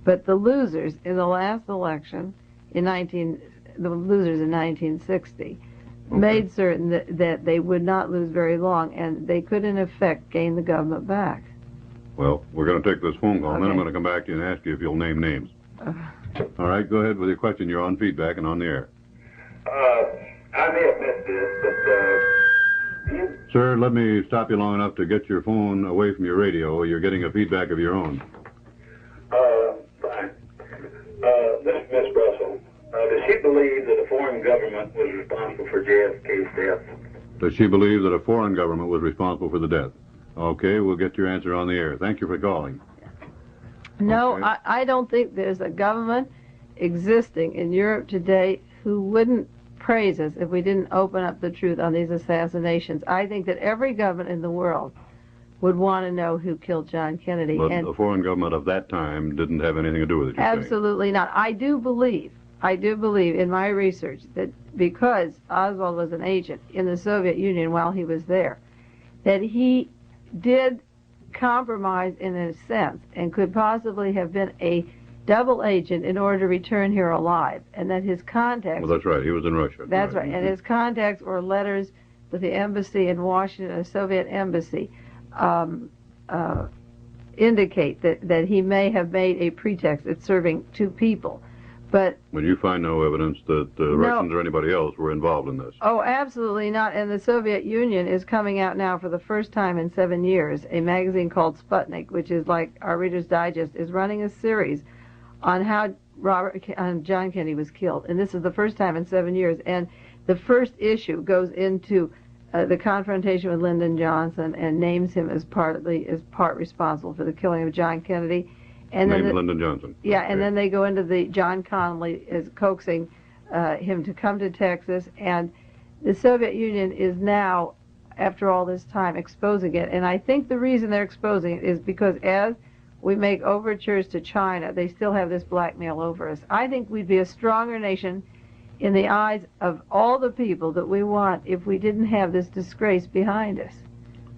But the losers in the last election, the losers in 1960, made certain that they would not lose very long, and they could, in effect, gain the government back. Well, we're going to take this phone call, and then I'm going to come back to you and ask you if you'll name names. All right, go ahead with your question. You're on feedback and on the air. I may have missed this, but Sir, let me stop you long enough to get your phone away from your radio. You're getting a feedback of your own. Fine. This is Miss Brussell. Does she believe that a foreign government was responsible for JFK's death? Does she believe that a foreign government was responsible for the death? Okay, we'll get your answer on the air. Thank you for calling. No, Okay. I don't think there's a government existing in Europe today who wouldn't praise us if we didn't open up the truth on these assassinations. I think that every government in the world would want to know who killed John Kennedy. But and the foreign government of that time didn't have anything to do with it, you're saying? absolutely not. I do believe in my research that because Oswald was an agent in the Soviet Union while he was there, that he did compromise in a sense and could possibly have been a double agent in order to return here alive, and that his contacts... Well, that's right. He was in Russia. That's right. And his contacts or letters with the embassy in Washington, a Soviet embassy, indicate that he may have made a pretext at serving two people. But you find no evidence that the Russians or anybody else were involved in this? Oh, absolutely not. And the Soviet Union is coming out now for the first time in 7 years. A magazine called Sputnik, which is like our Reader's Digest, is running a series on how John Kennedy was killed. And this is the first time in 7 years. And the first issue goes into the confrontation with Lyndon Johnson and names him as part responsible for the killing of John Kennedy. And then Lyndon Johnson. Yeah, okay. And then they go into the John Connally is coaxing him to come to Texas, and the Soviet Union is now, after all this time, exposing it. And I think the reason they're exposing it is because as we make overtures to China, they still have this blackmail over us. I think we'd be a stronger nation in the eyes of all the people that we want if we didn't have this disgrace behind us.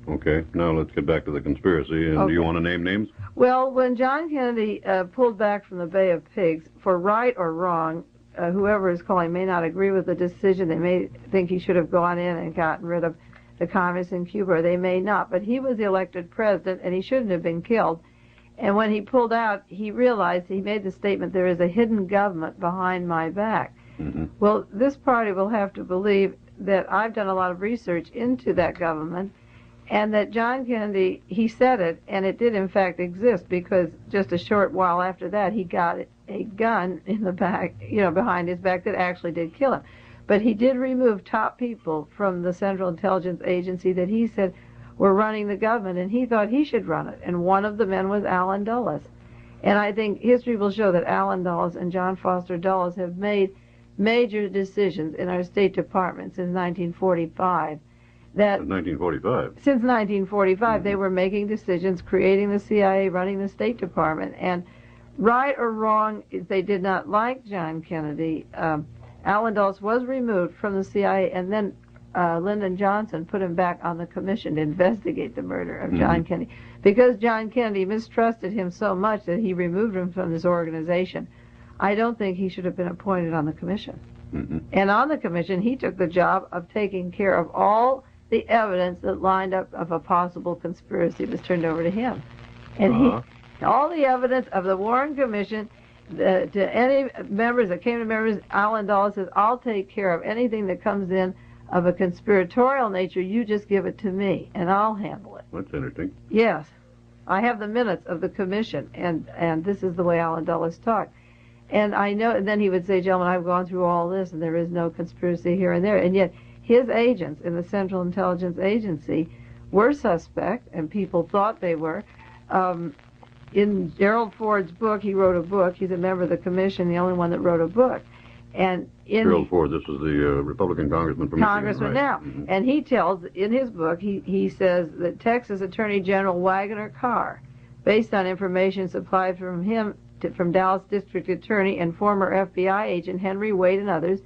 Okay, now let's get back to the conspiracy. And do you want to name names? Well, when John Kennedy pulled back from the Bay of Pigs, for right or wrong, whoever is calling may not agree with the decision. They may think he should have gone in and gotten rid of the communists in Cuba, or they may not. But he was the elected president, and he shouldn't have been killed. And when he pulled out, he realized, he made the statement, there is a hidden government behind my back. Mm-hmm. Well, this party will have to believe that I've done a lot of research into that government, and that John Kennedy, he said it, and it did in fact exist, because just a short while after that, he got a gun in the back, behind his back that actually did kill him. But he did remove top people from the Central Intelligence Agency that he said were running the government, and he thought he should run it. And one of the men was Allen Dulles. And I think history will show that Allen Dulles and John Foster Dulles have made major decisions in our State Department since 1945. Since 1945? Since 1945, they were making decisions, creating the CIA, running the State Department. And right or wrong, if they did not like John Kennedy, Allen Dulles was removed from the CIA and then Lyndon Johnson put him back on the commission to investigate the murder of John Kennedy. Because John Kennedy mistrusted him so much that he removed him from this organization, I don't think he should have been appointed on the commission. And on the commission, he took the job of taking care of all the evidence that lined up of a possible conspiracy was turned over to him. And all the evidence of the Warren Commission, to any members that came to members, Alan Dulles says, I'll take care of anything that comes in of a conspiratorial nature. You just give it to me, and I'll handle it. That's interesting. Yes. I have the minutes of the commission, and this is the way Alan Dulles talked. And I know, and then he would say, gentlemen, I've gone through all this, and there is no conspiracy here and there. And yet his agents in the Central Intelligence Agency were suspect, and people thought they were. In Gerald Ford's book, he wrote a book. He's a member of the commission, the only one that wrote a book. And in Gerald Ford, this was the Republican congressman from Congressman Michigan, right? now. And he tells, in his book, he says that Texas Attorney General Wagner Carr, based on information supplied from him, from Dallas District Attorney and former FBI agent Henry Wade and others,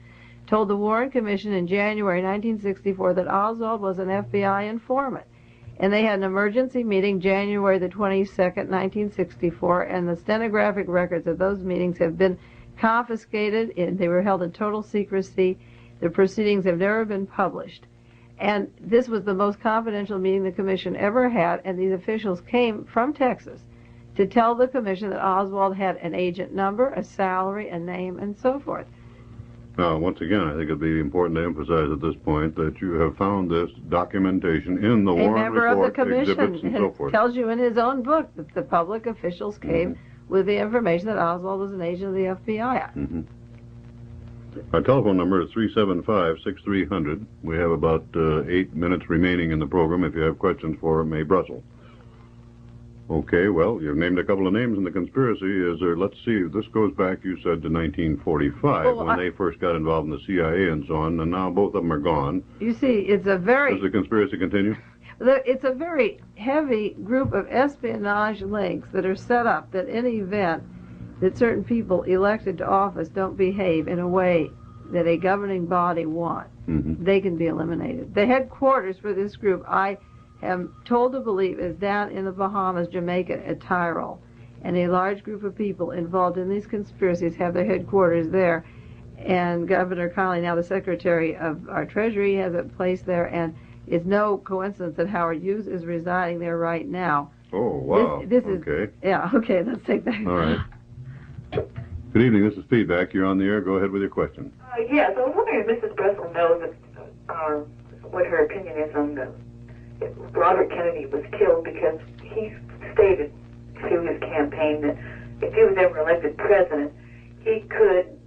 told the Warren Commission in January 1964 that Oswald was an FBI informant. And they had an emergency meeting January the 22nd, 1964, and the stenographic records of those meetings have been confiscated, and they were held in total secrecy. The proceedings have never been published. And this was the most confidential meeting the commission ever had, and these officials came from Texas to tell the commission that Oswald had an agent number, a salary, a name, and so forth. Now, once again, I think it'd be important to emphasize at this point that you have found this documentation in the Warren Report, exhibits, and so forth. Tells you in his own book that the public officials came with the information that Oswald was an agent of the FBI. Our telephone number is 375-6300. We have about 8 minutes remaining in the program if you have questions for Mae Brussell. Okay, well, you've named a couple of names in the conspiracy. Let's see, this goes back, you said, to 1945, when they first got involved in the CIA and so on, and now both of them are gone. You see, it's a very... Does the conspiracy continue? It's a very heavy group of espionage links that are set up that in the event that certain people elected to office don't behave in a way that a governing body wants, they can be eliminated. The headquarters for this group, I am told to believe, is down in the Bahamas, Jamaica, at Tyrol. And a large group of people involved in these conspiracies have their headquarters there. And Governor Connolly, now the Secretary of our Treasury, has a place there. And it's no coincidence that Howard Hughes is residing there right now. Oh, wow. This okay. is, yeah, okay, let's take that. All right. Good evening, this is Feedback. You're on the air. Go ahead with your question. Yes, I was wondering if Mrs. Brussell knows what her opinion is on if Robert Kennedy was killed, because he stated through his campaign that if he was ever elected president, he could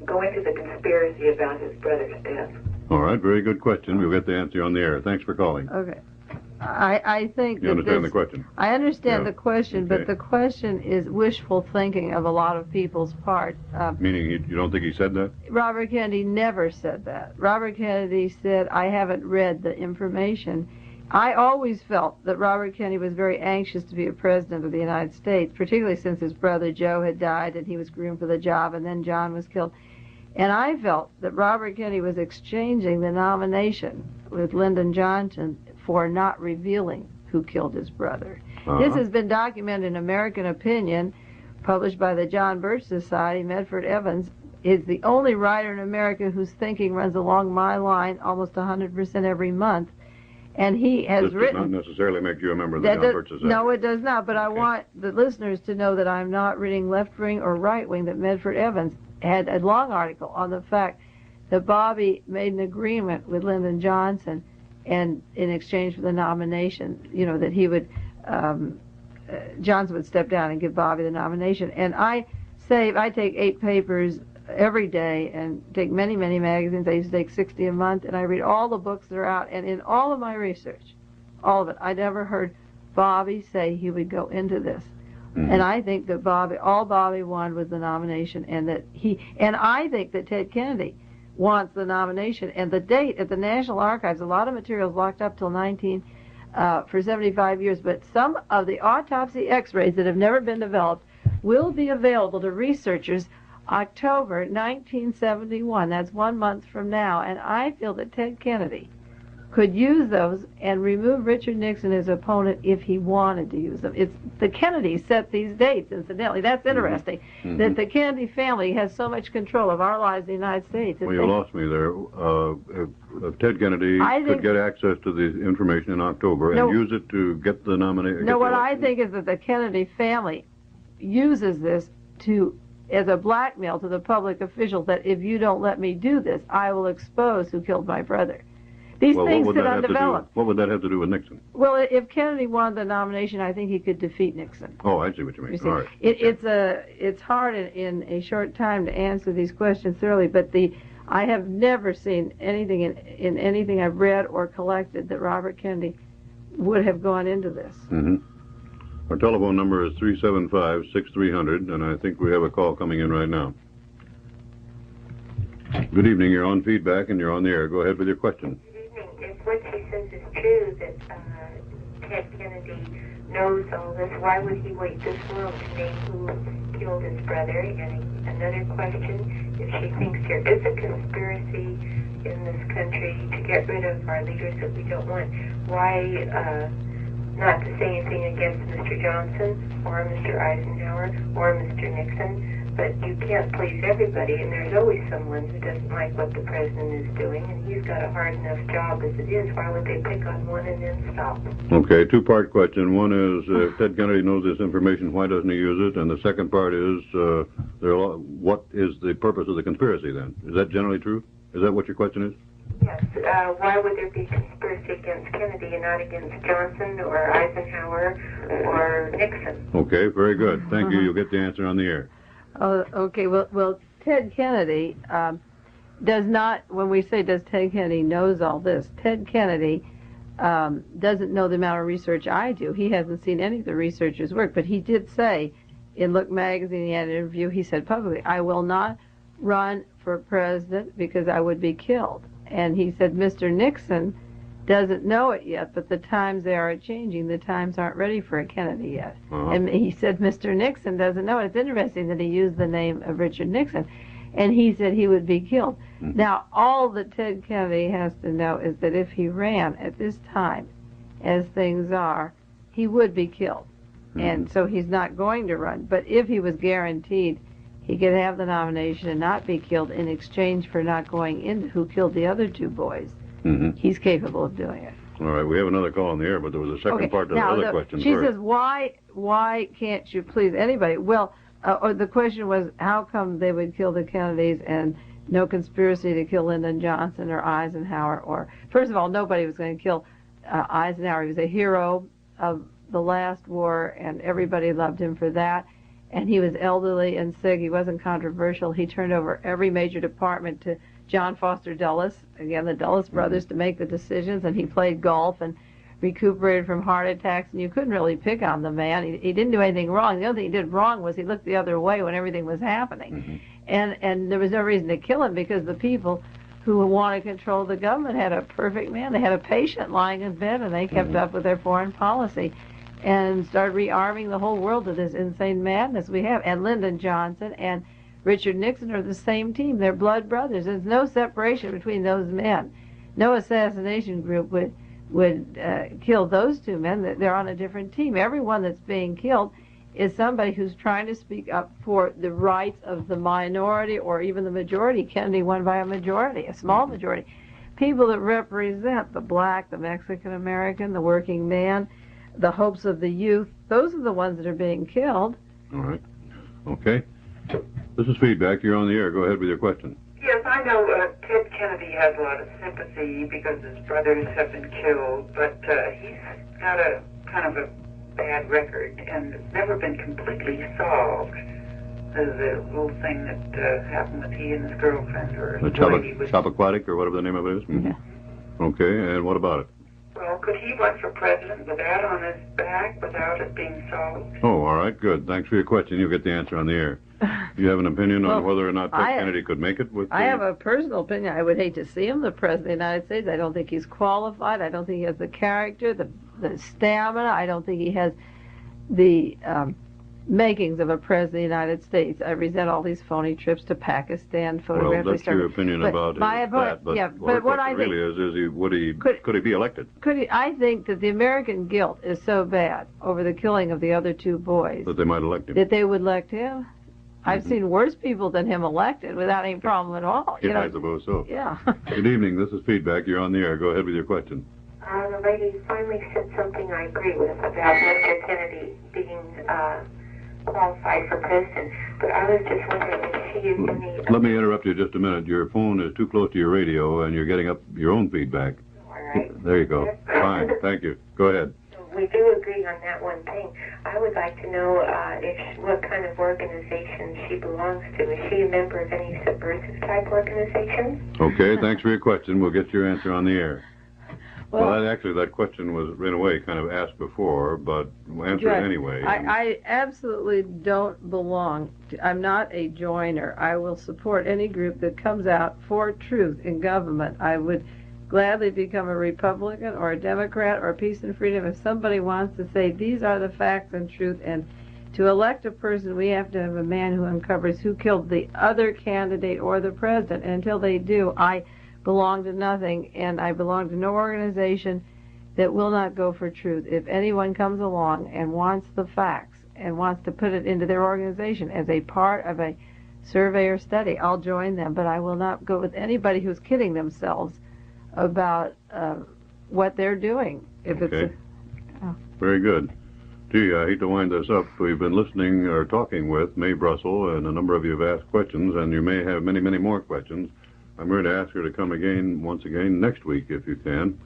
go into the conspiracy about his brother's death. All right, very good question. We'll get the answer on the air. Thanks for calling. Okay. I think you understand the question. I understand the question, but the question is wishful thinking of a lot of people's part. Meaning you don't think he said that? Robert Kennedy never said that. Robert Kennedy said, I haven't read the information. I always felt that Robert Kennedy was very anxious to be a president of the United States, particularly since his brother Joe had died and he was groomed for the job, and then John was killed. And I felt that Robert Kennedy was exchanging the nomination with Lyndon Johnson for not revealing who killed his brother. This has been documented in American Opinion, published by the John Birch Society. Medford Evans is the only writer in America whose thinking runs along my line almost 100% every month. And he has written... This does not necessarily make you a member of the John Birch Society. No, it does not, but I want the listeners to know that I'm not reading left-wing or right-wing, that Medford Evans had a long article on the fact that Bobby made an agreement with Lyndon Johnson, and in exchange for the nomination, that he would, Johnson would step down and give Bobby the nomination. And I take 8 papers every day and take many, many magazines. I used to take 60 a month, and I read all the books that are out. And in all of my research, all of it, I never heard Bobby say he would go into this. And I think that all Bobby wanted was the nomination, and I think that Ted Kennedy wants the nomination. And the date at the National Archives, a lot of materials locked up till for 75 years, but some of the autopsy x-rays that have never been developed will be available to researchers October 1971. That's 1 month from now. And I feel that Ted Kennedy could use those and remove Richard Nixon, his opponent, if he wanted to use them. It's the Kennedys set these dates, incidentally. That's interesting, that the Kennedy family has so much control of our lives in the United States. Well, you lost me there. If Ted Kennedy could get access to the information in October and use it to get the nomination. No, what I think is that the Kennedy family uses this as a blackmail to the public officials that if you don't let me do this, I will expose who killed my brother. These things sit undeveloped. What would that have to do with Nixon? Well, if Kennedy won the nomination, I think he could defeat Nixon. Oh, I see what you mean. All right. It's hard in a short time to answer these questions thoroughly, but I have never seen anything in anything I've read or collected that Robert Kennedy would have gone into this. Our telephone number is 375-6300, and I think we have a call coming in right now. Good evening. You're on feedback, and you're on the air. Go ahead with your question. If what she says is true, that Ted Kennedy knows all this, why would he wait this long to name who killed his brother? And another question, if she thinks there is a conspiracy in this country to get rid of our leaders that we don't want, why not to say anything against Mr. Johnson or Mr. Eisenhower or Mr. Nixon? But you can't please everybody, and there's always someone who doesn't like what the president is doing, and he's got a hard enough job as it is. Why would they pick on one and then stop? Okay, two-part question. One is, if Ted Kennedy knows this information, why doesn't he use it? And the second part is, what is the purpose of the conspiracy then? Is that generally true? Is that what your question is? Yes. Why would there be conspiracy against Kennedy and not against Johnson or Eisenhower or Nixon? Okay, very good. Thank you. You'll get the answer on the air. Oh, okay. Well, Ted Kennedy does not. When we say does Ted Kennedy knows all this, Ted Kennedy doesn't know the amount of research I do. He hasn't seen any of the researchers' work, but he did say in Look magazine, he had an interview. He said publicly, "I will not run for president because I would be killed." And he said Mr. Nixon doesn't know it yet, but the times they are changing. The times aren't ready for a Kennedy yet. And he said Mr. Nixon doesn't know it. It's interesting that he used the name of Richard Nixon. And he said he would be killed. Now, all that Ted Kennedy has to know is that if he ran at this time, as things are, he would be killed. And so he's not going to run. But if he was guaranteed he could have the nomination and not be killed in exchange for not going into who killed the other two boys, he's capable of doing it. All right, we have another call on the air, but there was a second part to the other question. She says, why can't you please anybody? Well, or the question was, how come they would kill the Kennedys and no conspiracy to kill Lyndon Johnson or Eisenhower? Or first of all, nobody was going to kill Eisenhower. He was a hero of the last war, and everybody loved him for that. And he was elderly and sick. He wasn't controversial. He turned over every major department to John Foster Dulles, again, the Dulles brothers, to make the decisions, and he played golf and recuperated from heart attacks, and you couldn't really pick on the man. He didn't do anything wrong. The only thing he did wrong was he looked the other way when everything was happening. And there was no reason to kill him because the people who wanted to control the government had a perfect man. They had a patient lying in bed, and they kept up with their foreign policy and started rearming the whole world to this insane madness we have. And Lyndon Johnson and Richard Nixon are the same team. They're blood brothers. There's no separation between those men. No assassination group would kill those two men. They're on a different team. Everyone that's being killed is somebody who's trying to speak up for the rights of the minority or even the majority. Kennedy won by a majority, a small majority. People that represent the black, the Mexican American, the working man, the hopes of the youth, those are the ones that are being killed. All right. Okay. This is feedback. You're on the air. Go ahead with your question. Yes, I know Ted Kennedy has a lot of sympathy because his brothers have been killed, but he's got a kind of a bad record, and it's never been completely solved. The little thing that happened with he and his girlfriend, or the Chappaquiddick, or whatever the name of it is. Yeah. Okay, and what about it? Well, could he run for president with that on his back without it being solved? Oh, all right, good. Thanks for your question. You'll get the answer on the air. Do you have an opinion on whether or not Ted Kennedy could make it? I have a personal opinion. I would hate to see him the president of the United States. I don't think he's qualified. I don't think he has the character, the stamina. I don't think he has the makings of a president of the United States. I resent all these phony trips to Pakistan, photographs. Well, that's your opinion about that. But yeah, but what I think really is could he be elected? I think that the American guilt is so bad over the killing of the other two boys that they might elect him. That they would elect him. I've seen worse people than him elected without any problem at all. Yeah, I suppose so. Yeah. Good evening. This is Feedback. You're on the air. Go ahead with your question. The lady finally said something I agree with about Mr. Kennedy being qualified for president. But I was just wondering if she is any... Let me interrupt you just a minute. Your phone is too close to your radio, and you're getting up your own feedback. All right. There you go. Fine. Thank you. Go ahead. We do agree on that one thing. I would like to know what kind of organization she belongs to. Is she a member of any subversive type organization? Okay, thanks for your question. We'll get your answer on the air. Well, actually, that question was, in a way, kind of asked before, but we'll answer it anyway. I absolutely don't belong. I'm not a joiner. I will support any group that comes out for truth in government. I would gladly become a Republican or a Democrat or Peace and Freedom if somebody wants to say these are the facts and truth. And to elect a person, we have to have a man who uncovers who killed the other candidate or the president. And until they do, I belong to nothing, and I belong to no organization that will not go for truth. If anyone comes along and wants the facts and wants to put it into their organization as a part of a survey or study, I'll join them. But I will not go with anybody who's kidding themselves about what they're doing. If okay. Very good. Gee, I hate to wind this up. We've been listening or talking with Mae Brussell, and a number of you have asked questions, and you may have many, many more questions. I'm going to ask her to come once again next week if you can.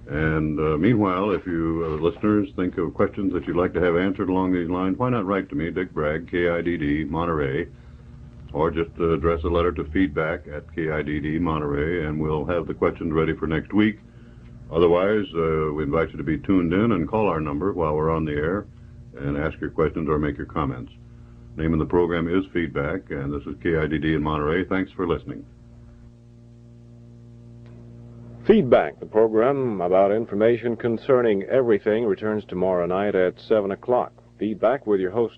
And meanwhile, if you listeners think of questions that you'd like to have answered along these lines, why not write to me, Dick Bragg, KIDD, Monterey, or just address a letter to feedback@KIDD, Monterey, and we'll have the questions ready for next week. Otherwise, we invite you to be tuned in and call our number while we're on the air and ask your questions or make your comments. Name of the program is Feedback, and this is KIDD in Monterey. Thanks for listening. Feedback, the program about information concerning everything, returns tomorrow night at 7 o'clock. Feedback with your host,